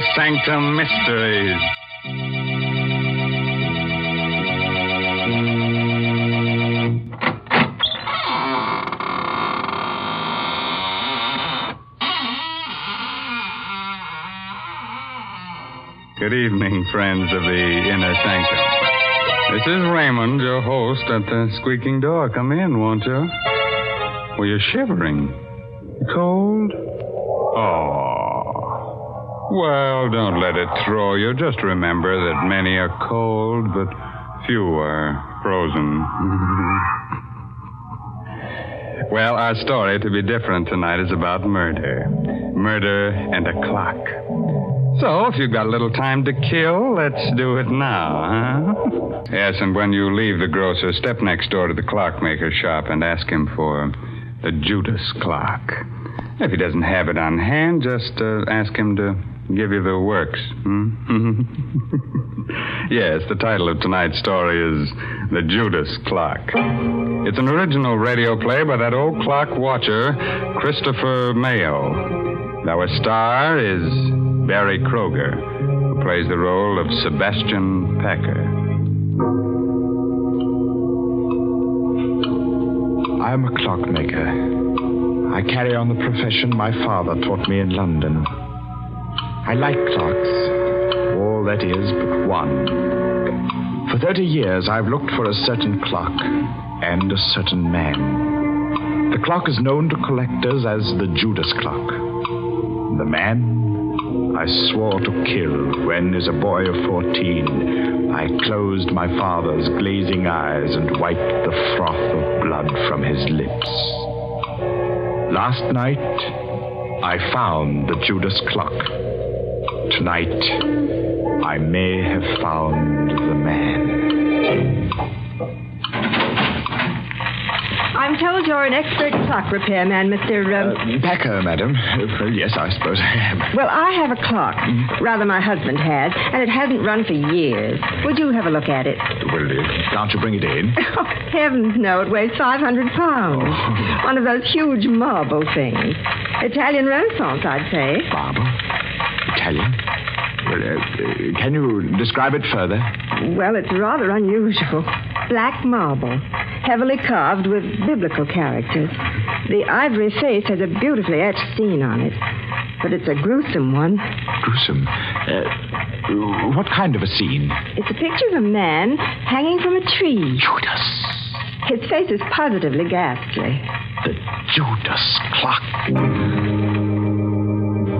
Inner Sanctum Mysteries. Good evening, friends of the Inner Sanctum. This is Raymond, your host at the squeaking door. Come in, won't you? Well, you're shivering. Cold? Oh. Well, don't let it throw you. Just remember that many are cold, but few are frozen. Well, our story, to be different tonight, is about murder. Murder and a clock. So, if you've got a little time to kill, let's do it now, huh? Yes, and when you leave the grocer, step next door to the clockmaker's shop and ask him for the Judas clock. If he doesn't have it on hand, just ask him to give you the works. Yes, the title of tonight's story is The Judas Clock. It's an original radio play by that old clock watcher, Christopher Mayo. Our star is Barry Kroger, who plays the role of Sebastian Packer. I'm a clockmaker. I carry on the profession my father taught me in London. I like clocks, all that is but one. For 30 years, I've looked for a certain clock and a certain man. The clock is known to collectors as the Judas clock. The man I swore to kill when, as a boy of 14, I closed my father's glazing eyes and wiped the froth of blood from his lips. Last night, I found the Judas clock. Tonight, I may have found the man. I'm told you're an expert clock repairman, Mr. Packer, madam. Yes, I suppose I am. Well, I have a clock. Rather, my husband has, and it hasn't run for years. Would you have a look at it? Well, can't you bring it in? Oh, heavens, no. It weighs 500 pounds. Oh. One of those huge marble things. Italian Renaissance, I'd say. Marble? Italian? Well, can you describe it further? Well, it's rather unusual. Black marble, heavily carved with biblical characters. The ivory face has a beautifully etched scene on it, but it's a gruesome one. Gruesome? What kind of a scene? It's a picture of a man hanging from a tree. Judas. His face is positively ghastly. The Judas clock.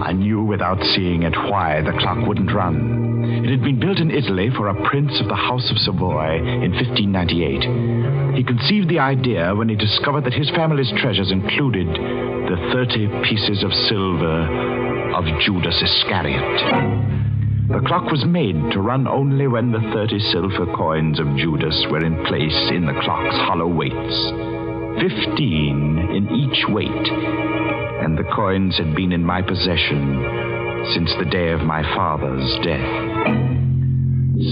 I knew without seeing it why the clock wouldn't run. It had been built in Italy for a prince of the House of Savoy in 1598. He conceived the idea when he discovered that his family's treasures included the 30 pieces of silver of Judas Iscariot. The clock was made to run only when the 30 silver coins of Judas were in place in the clock's hollow weights. 15 in each weight. And the coins had been in my possession since the day of my father's death.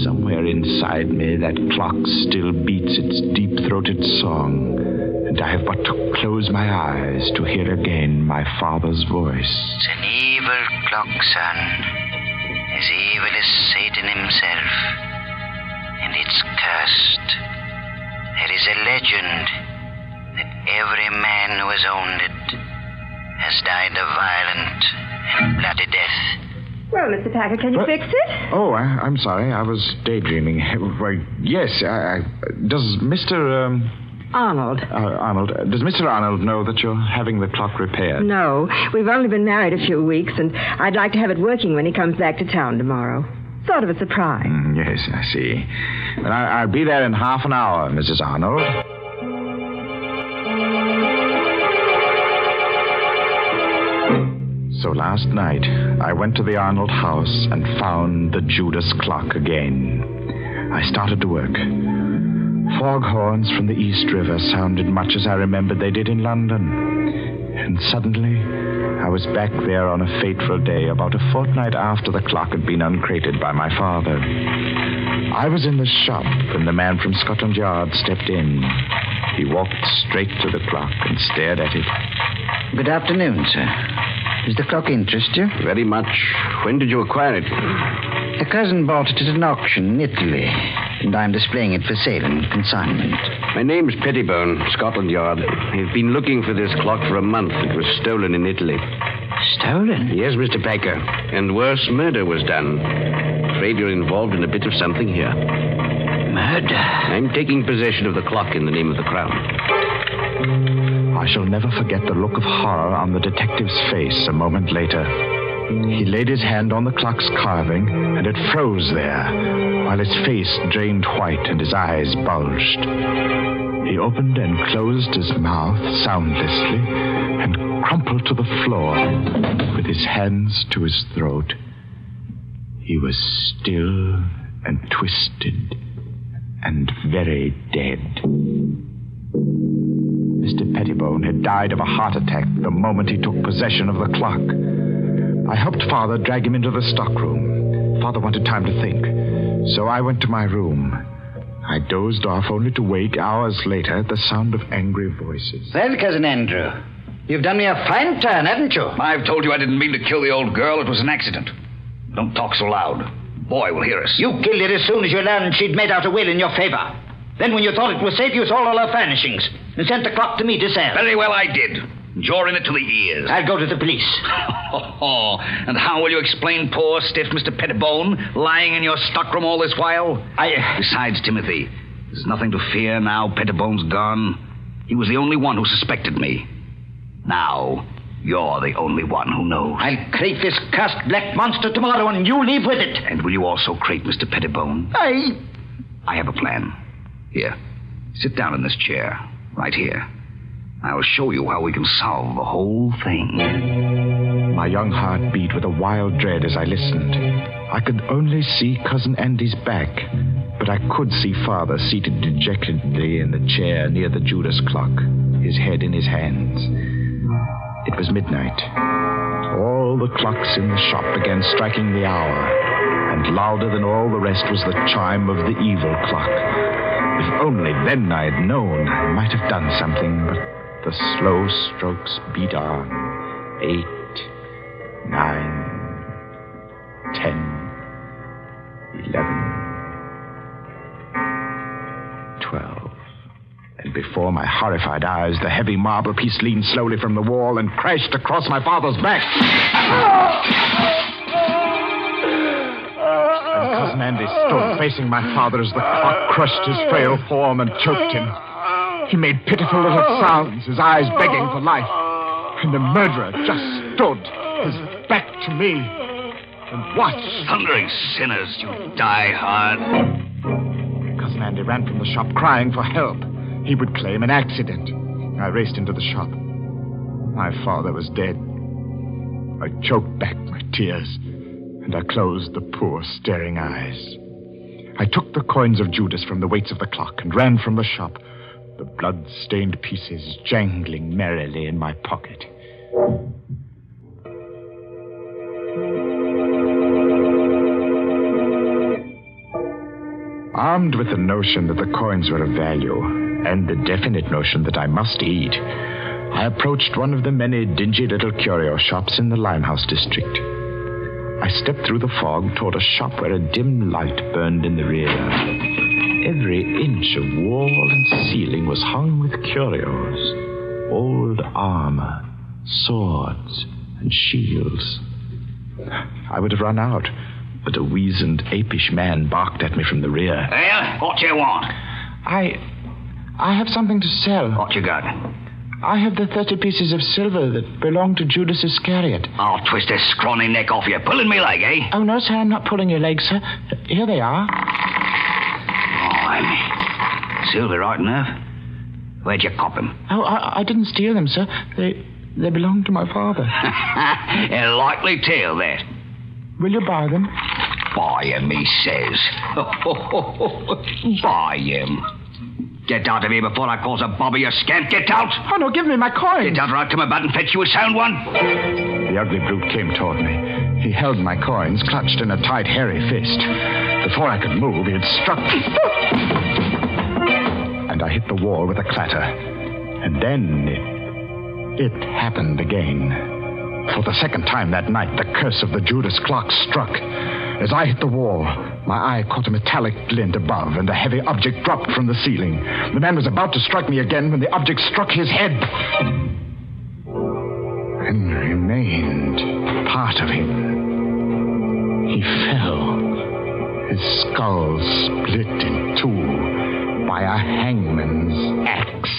Somewhere inside me, that clock still beats its deep-throated song, and I have but to close my eyes to hear again my father's voice. It's an evil clock, son, as evil as Satan himself, and it's cursed. There is a legend that every man who has owned it has died a violent and bloody death. Well, Mr. Packer, can you fix it? Oh, I'm sorry. I was daydreaming. Well, yes, does Mr. Arnold. Arnold. Does Mr. Arnold know that you're having the clock repaired? No. We've only been married a few weeks, and I'd like to have it working when he comes back to town tomorrow. Sort of a surprise. Yes, I see. Well, I'll be there in half an hour, Mrs. Arnold. So last night, I went to the Arnold house and found the Judas clock again. I started to work. Foghorns from the East River sounded much as I remembered they did in London. And suddenly, I was back there on a fateful day, about a fortnight after the clock had been uncrated by my father. I was in the shop when the man from Scotland Yard stepped in. He walked straight to the clock and stared at it. Good afternoon, sir. Does the clock interest you? Very much. When did you acquire it? A cousin bought it at an auction in Italy, and I'm displaying it for sale and consignment. My name's Pettibone, Scotland Yard. I've been looking for this clock for a month. It was stolen in Italy. Stolen? Yes, Mr. Packer. And worse, murder was done. Afraid you're involved in a bit of something here. Murder? I'm taking possession of the clock in the name of the Crown. I shall never forget the look of horror on the detective's face a moment later. He laid his hand on the clock's carving, and it froze there, while his face drained white and his eyes bulged. He opened and closed his mouth soundlessly and crumpled to the floor with his hands to his throat. He was still and twisted and very dead. Mr. Pettibone had died of a heart attack the moment he took possession of the clock. I helped Father drag him into the stockroom. Father wanted time to think, so I went to my room. I dozed off only to wake hours later at the sound of angry voices. Well, Cousin Andrew, you've done me a fine turn, haven't you? I've told you I didn't mean to kill the old girl. It was an accident. Don't talk so loud. Boy will hear us. You killed her as soon as you learned she'd made out a will in your favor. Then when you thought it was safe, you sold all her furnishings and sent the clock to me to sell. Very well, I did. You're in it to the ears. I'll go to the police. And how will you explain poor, stiff Mr. Pettibone lying in your stockroom all this while? Besides, Timothy, there's nothing to fear now Pettibone's gone. He was the only one who suspected me. Now, you're the only one who knows. I'll crate this cursed black monster tomorrow, and you leave with it. And will you also crate Mr. Pettibone? I have a plan. Here, sit down in this chair, right here. I'll show you how we can solve the whole thing. My young heart beat with a wild dread as I listened. I could only see Cousin Andy's back, but I could see Father seated dejectedly in the chair near the Judas clock, his head in his hands. It was midnight. All the clocks in the shop began striking the hour, and louder than all the rest was the chime of the evil clock. If only then I'd known, I might have done something, but the slow strokes beat on. 8, 9, 10, 11, 12. And before my horrified eyes, the heavy marble piece leaned slowly from the wall and crashed across my father's back. And Cousin Andy stood facing my father as the clock crushed his frail form and choked him. He made pitiful little sounds, his eyes begging for life. And the murderer just stood, his back to me, and watched. Thundering sinners, you die hard. Cousin Andy ran from the shop crying for help. He would claim an accident. I raced into the shop. My father was dead. I choked back my tears, and I closed the poor, staring eyes. I took the coins of Judas from the weights of the clock and ran from the shop, the blood-stained pieces jangling merrily in my pocket. Armed with the notion that the coins were of value, and the definite notion that I must eat, I approached one of the many dingy little curio shops in the Limehouse district. I stepped through the fog toward a shop where a dim light burned in the rear. Every inch of wall and ceiling was hung with curios, old armor, swords, and shields. I would have run out, but a weazened, apish man barked at me from the rear. Well, what you want? I have something to sell. What you got? I have the 30 pieces of silver that belong to Judas Iscariot. I'll twist this scrawny neck off you. Pulling me leg, eh? Oh, no, sir, I'm not pulling your legs, sir. Here they are. Silver, right enough. Where'd you cop them? Oh, I didn't steal them, sir. They belong to my father. A likely tale, that. Will you buy them? Buy him, he says. Buy him. Get out of here before I cause a bobby, you scamp. Get out! Oh, no, give me my coins. Get out or I'll come about and fetch you a sound one. The ugly brute came toward me. He held my coins, clutched in a tight, hairy fist. Before I could move, he had struck me. And I hit the wall with a clatter. And then it happened again. For the second time that night, the curse of the Judas clock struck. As I hit the wall, my eye caught a metallic glint above, and a heavy object dropped from the ceiling. The man was about to strike me again when the object struck his head. And remained part of him. He fell. His skull split in two by a hangman's axe.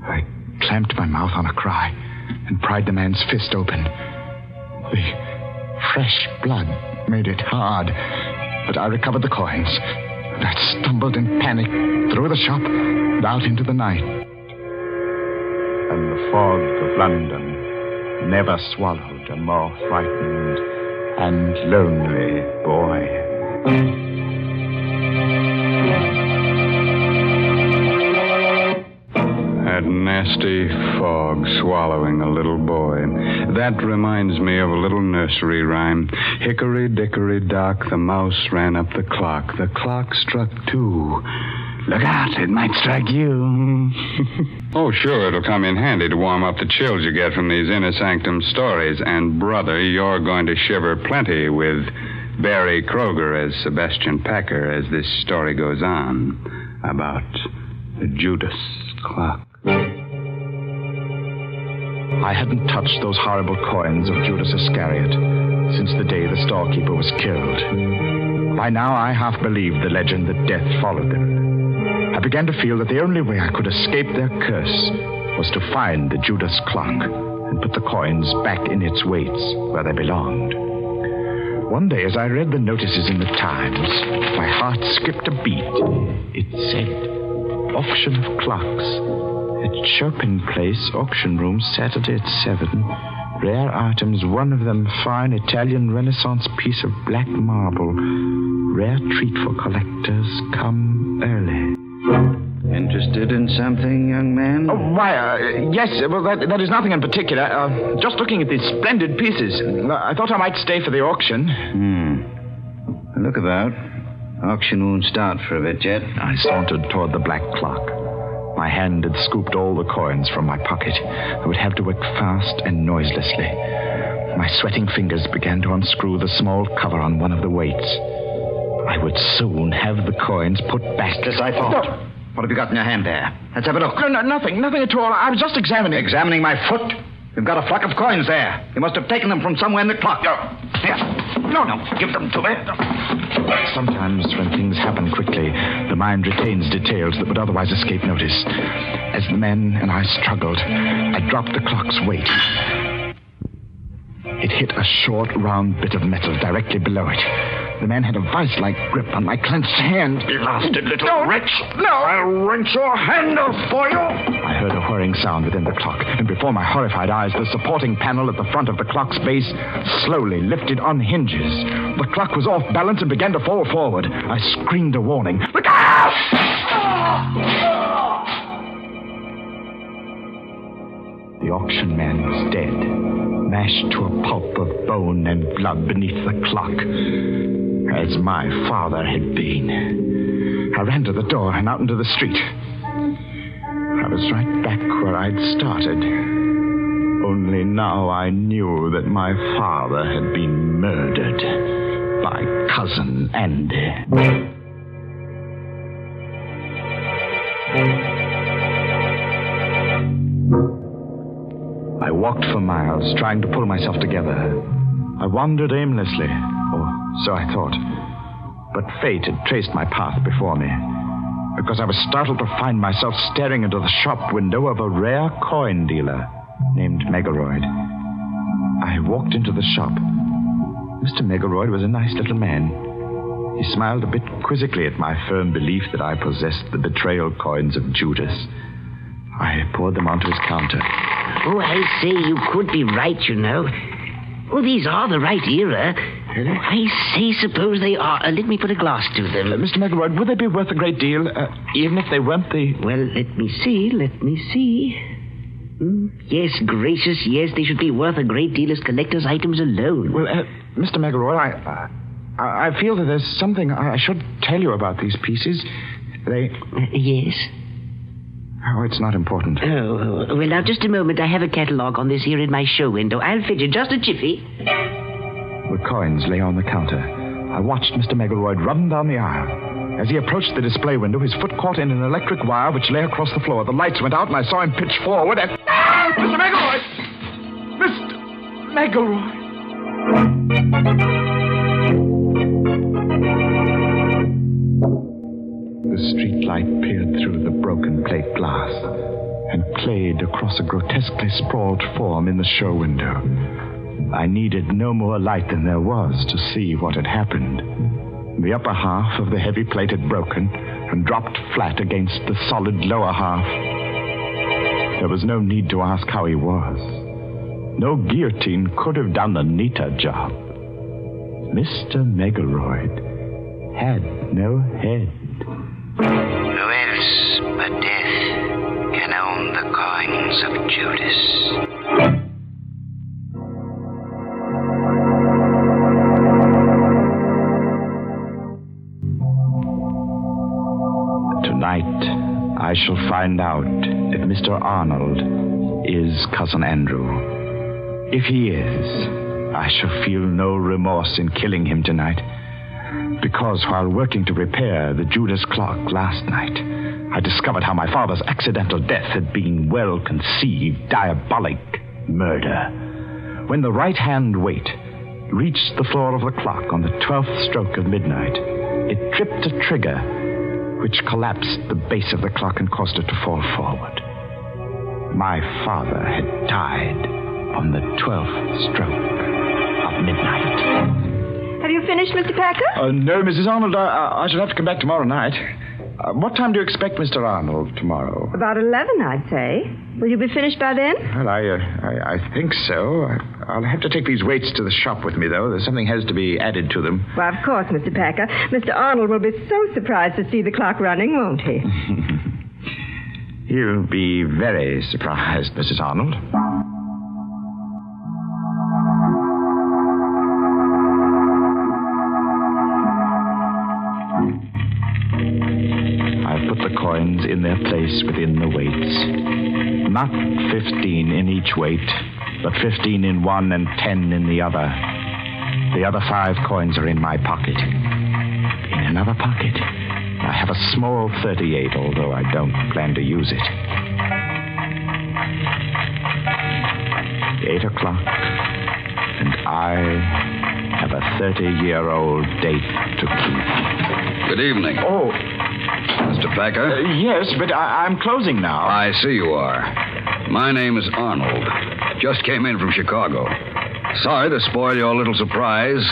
I clamped my mouth on a cry and pried the man's fist open. The fresh blood made it hard, but I recovered the coins. And I stumbled in panic through the shop and out into the night. And the fog of London never swallowed a more frightened and lonely boy. That nasty fog swallowing a little boy. That reminds me of a little nursery rhyme. Hickory dickory dock, the mouse ran up the clock. The clock struck 2. Look out, it might strike you. Oh, sure, it'll come in handy to warm up the chills you get from these inner sanctum stories. And, brother, you're going to shiver plenty with Barry Kroger as Sebastian Packer as this story goes on about the Judas clock. I hadn't touched those horrible coins of Judas Iscariot since the day the storekeeper was killed. By now, I half believed the legend that death followed them. I began to feel that the only way I could escape their curse was to find the Judas clock and put the coins back in its weights where they belonged. One day, as I read the notices in the Times, my heart skipped a beat. It said, auction of clocks. At Chopin Place, auction room, Saturday at 7. Rare items, one of them fine Italian Renaissance piece of black marble. Rare treat for collectors. Come early. Interested in something, young man? Oh, why, yes. Well, that is nothing in particular. Just looking at these splendid pieces. I thought I might stay for the auction. Look about. Auction won't start for a bit yet. I sauntered toward the black clock. My hand had scooped all the coins from my pocket. I would have to work fast and noiselessly. My sweating fingers began to unscrew the small cover on one of the weights. I would soon have the coins put back. As I thought. No. What have you got in your hand there? Let's have a look. No, nothing at all. I was just examining. Examining my foot? You've got a flock of coins there. You must have taken them from somewhere in the clock. Here. No, give them to me. Sometimes when things happen quickly, the mind retains details that would otherwise escape notice. As the men and I struggled, I dropped the clock's weight. It hit a short, round bit of metal directly below it. The man had a vice-like grip on my clenched hand. Blasted little wretch. No! I'll wrench your hand off for you. I heard a whirring sound within the clock, and before my horrified eyes, the supporting panel at the front of the clock's base slowly lifted on hinges. The clock was off balance and began to fall forward. I screamed a warning. Look out! The auction man was dead, mashed to a pulp of bone and blood beneath the clock, as my father had been. I ran to the door and out into the street. I was right back where I'd started. Only now I knew that my father had been murdered by Cousin Andy. I walked for miles, trying to pull myself together. I wandered aimlessly, or so I thought. But fate had traced my path before me, because I was startled to find myself staring into the shop window of a rare coin dealer named Megaroyd. I walked into the shop. Mr. Megaroyd was a nice little man. He smiled a bit quizzically at my firm belief that I possessed the betrayal coins of Judas. I poured them onto his counter. Oh, I say, you could be right, you know. Oh, these are the right era. I say, suppose they are. Let me put a glass to them. Mr. Megaroyd, would they be worth a great deal, even if they weren't the... Well, let me see. Yes, gracious, yes, they should be worth a great deal as collector's items alone. Well, Mr. Megaroyd, I feel that there's something I should tell you about these pieces. They... Yes? Oh, it's not important. Oh, well, now, just a moment. I have a catalogue on this here in my show window. I'll fidget just a jiffy. The coins lay on the counter. I watched Mr. Megalroyd run down the aisle. As he approached the display window, his foot caught in an electric wire which lay across the floor. The lights went out, and I saw him pitch forward and... Mr. Megalroyd! Mr. Megalroyd! The streetlight peered through the broken plate glass and played across a grotesquely sprawled form in the show window. I needed no more light than there was to see what had happened. The upper half of the heavy plate had broken and dropped flat against the solid lower half. There was no need to ask how he was. No guillotine could have done a neater job. Mr. Megalroyd had no head. Who else but death can own the coins of Judas? Tonight, I shall find out if Mr. Arnold is Cousin Andrew. If he is, I shall feel no remorse in killing him tonight. Because while working to repair the Judas clock last night, I discovered how my father's accidental death had been well-conceived, diabolic murder. When the right-hand weight reached the floor of the clock on the 12th stroke of midnight, it tripped a trigger which collapsed the base of the clock and caused it to fall forward. My father had died on the 12th stroke of midnight. Have you finished, Mr. Packer? No, Mrs. Arnold. I shall have to come back tomorrow night. What time do you expect Mr. Arnold tomorrow? About 11, I'd say. Will you be finished by then? Well, I think so. I'll have to take these weights to the shop with me, though. Something has to be added to them. Well, of course, Mr. Packer. Mr. Arnold will be so surprised to see the clock running, won't he? He'll be very surprised, Mrs. Arnold. I've put the coins in their place within the weights. Not 15 in each weight, but 15 in one and 10 in the other. The other 5 coins are in my pocket. In another pocket, I have a small 38, although I don't plan to use it. 8 o'clock, and I have a 30-year-old date to keep. Good evening. Oh, Mr. Packer? yes, but I'm closing now. I see you are. My name is Arnold. Just came in from Chicago. Sorry to spoil your little surprise.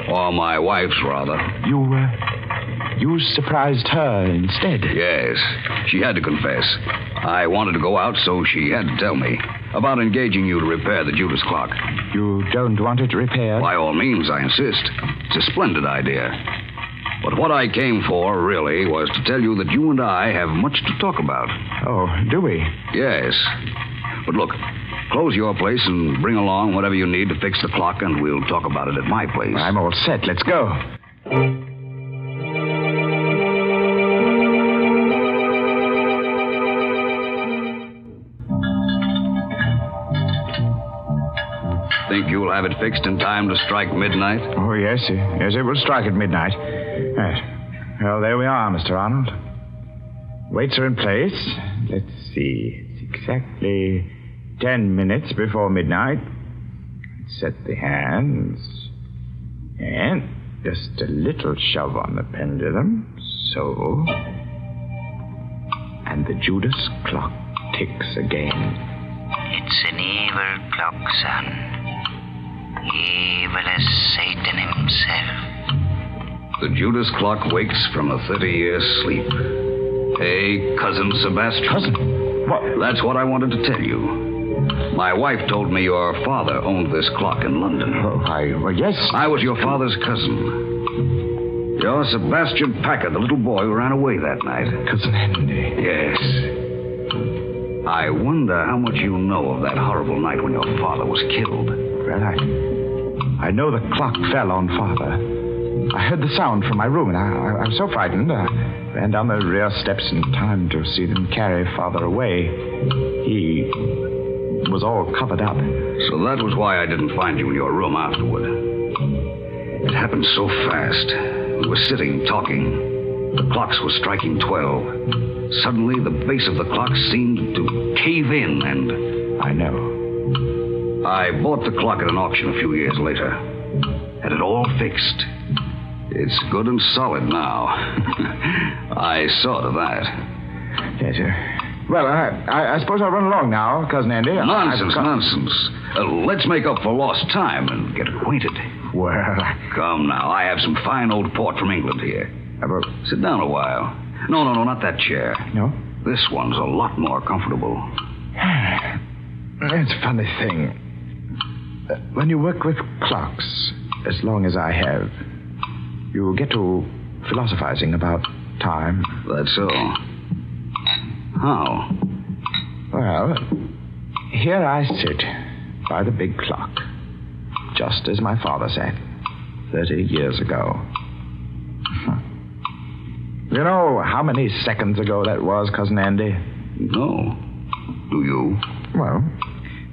Or my wife's, rather. You surprised her instead? Yes. She had to confess. I wanted to go out, so she had to tell me about engaging you to repair the Judas clock. You don't want it repaired? By all means, I insist. It's a splendid idea. But what I came for, really, was to tell you that you and I have much to talk about. Oh, do we? Yes. But look, close your place and bring along whatever you need to fix the clock, and we'll talk about it at my place. I'm all set. Let's go. Think you'll have it fixed in time to strike midnight? Oh, yes. Yes, it will strike at midnight. Yes. Well, there we are, Mr. Arnold. Weights are in place. Let's see. It's exactly 10 minutes before midnight. Set the hands. And just a little shove on the pendulum. So. And the Judas clock ticks again. It's an evil clock, son. Evil as Satan himself. The Judas clock wakes from a 30-year sleep. Hey, Cousin Sebastian. Cousin? What? That's what I wanted to tell you. My wife told me your father owned this clock in London. Oh, well, yes. I was your father's cousin. You're Sebastian Packer, the little boy who ran away that night. Cousin Henry. Yes. I wonder how much you know of that horrible night when your father was killed. Well, I know the clock fell on Father. I heard the sound from my room, and I was so frightened. I ran down the rear steps in time to see them carry Father away. He was all covered up. So that was why I didn't find you in your room afterward. It happened so fast. We were sitting, talking. The clocks were striking 12. Suddenly, the base of the clock seemed to cave in, and... I know. I bought the clock at an auction a few years later. Had it all fixed. It's good and solid now. I saw to that. Yes, sir. Well, I suppose I'll run along now, Cousin Andy. Nonsense. Let's make up for lost time and get acquainted. Well... Come now, I have some fine old port from England here. Sit down a while. No, not that chair. No? This one's a lot more comfortable. It's a funny thing. When you work with clocks, as long as I have, you get to philosophizing about time. That's so. How? Well, here I sit by the big clock, just as my father sat 30 years ago. You know how many seconds ago that was, Cousin Andy? No. Do you? Well,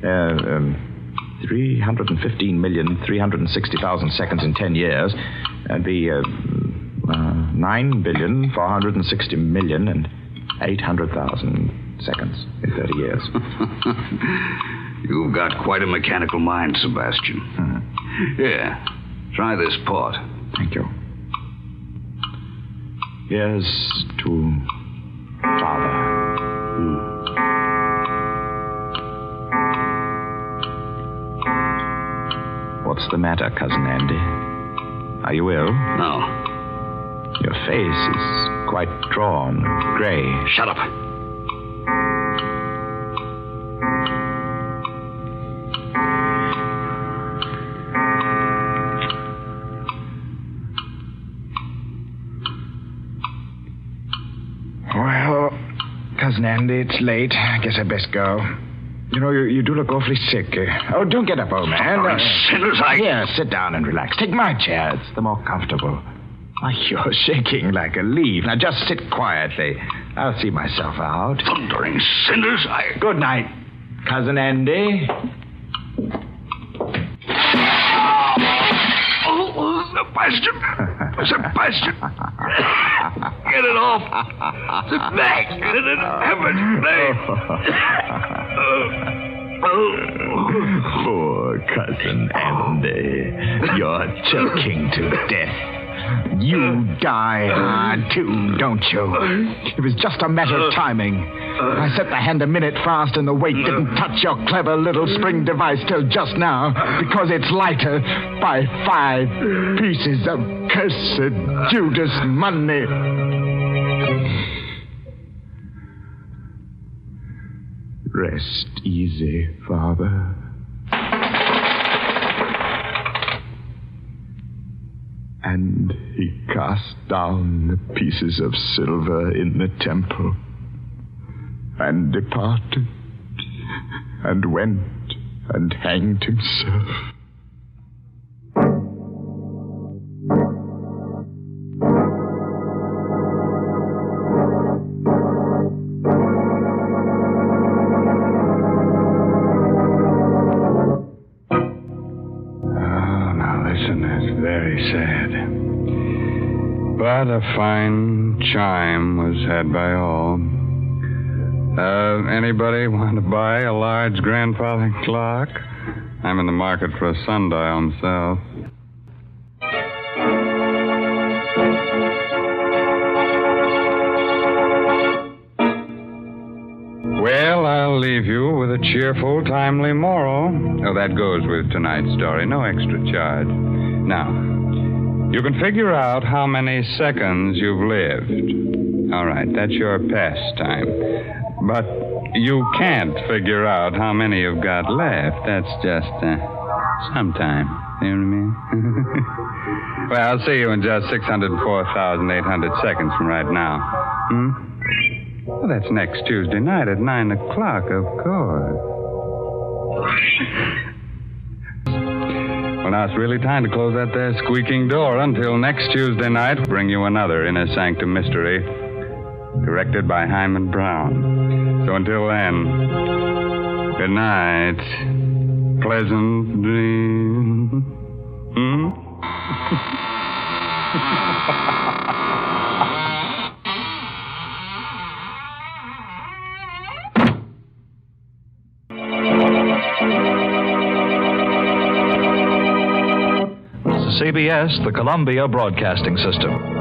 315,360,000 seconds in 10 years. That'd be 9,460,800,000 seconds in 30 years. You've got quite a mechanical mind, Sebastian. Here, try this port. Thank you. Here's to Father. What's the matter, Cousin Andy? Are you ill? No. Your face is quite drawn, gray. Shut up. Well, Cousin Andy, it's late. I guess I'd best go. You know, you do look awfully sick. Oh, don't get up, old man. Sinners, Here, sit down and relax. Take my chair. It's the more comfortable. Why, you're shaking like a leaf. Now, just sit quietly. I'll see myself out. Thundering sinners, Good night, Cousin Andy. Oh, Sebastian. Get it off. Sebastian, in heaven's name. Poor Cousin Andy. You're choking to death. You die hard, too, don't you? It was just a matter of timing. I set the hand a minute fast and the weight didn't touch your clever little spring device till just now because it's lighter by 5 pieces of cursed Judas money. Rest easy, Father. And he cast down the pieces of silver in the temple and departed and went and hanged himself. But a fine chime was had by all. Anybody want to buy a large grandfather clock? I'm in the market for a sundial myself. Well, I'll leave you with a cheerful, timely moral. Oh, that goes with tonight's story. No extra charge. Now, you can figure out how many seconds you've lived. All right, that's your pastime. But you can't figure out how many you've got left. That's just sometime. You know what I mean? Well, I'll see you in just 604,800 seconds from right now. Well, that's next Tuesday night at 9 o'clock, of course. Well, now it's really time to close that there squeaking door. Until next Tuesday night, we'll bring you another Inner Sanctum mystery, directed by Hyman Brown. So until then, good night. Pleasant dreams. CBS, the Columbia Broadcasting System.